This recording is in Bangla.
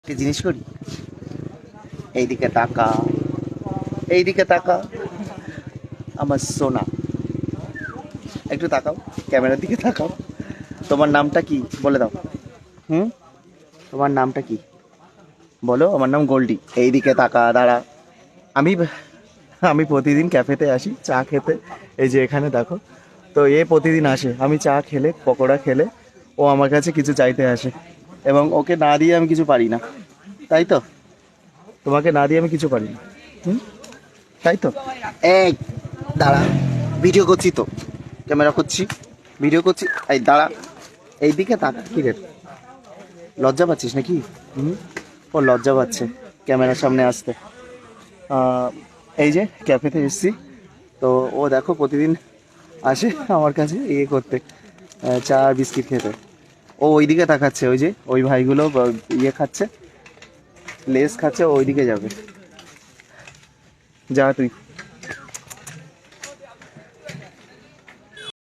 একটা জিনিস করি, এইদিকে তাকা, এইদিকে তাকা আমার সোনা, একটু তাকাও, ক্যামেরার দিকে তাকাও। তোমার নামটা কি বলে দাও। হুম, তোমার নামটা কি বলো। আমার নাম গোল্ডি। এইদিকে তাকা, দাঁড়া। আমি আমি প্রতিদিন ক্যাফেতে আসি চা খেতে। এই যে এখানে দেখো, তো এ প্রতিদিন আসে। আমি চা খেলে, পকোড়া খেলে ও আমার কাছে কিছু চাইতে আসে, এবং ওকে না দিয়ে আমি কিছু পারি না, তাই তো? তোমাকে না দিয়ে আমি কিছু পারি না। হুম, তাই তো? এই দাঁড়া, ভিডিও করছি তো, ক্যামেরা করছি, ভিডিও করছি। এই দাঁড়া, এইদিকে তাকা। কি রে, লজ্জা পাচ্ছিস নাকি? হুম, ও লজ্জা পাচ্ছে ক্যামেরার সামনে আসতে। এই যে ক্যাফেতে এসেছি, তো ও দেখো প্রতিদিন আসে আমার কাছে ইয়ে করতে, চা আর বিস্কিট খেতে। ও ওইদিকে তাকাচ্ছে, ওই যে ওই ভাইগুলো ইয়ে খাচ্ছে, লেস খাচ্ছে, ও ওইদিকে যাবে। যা তুই।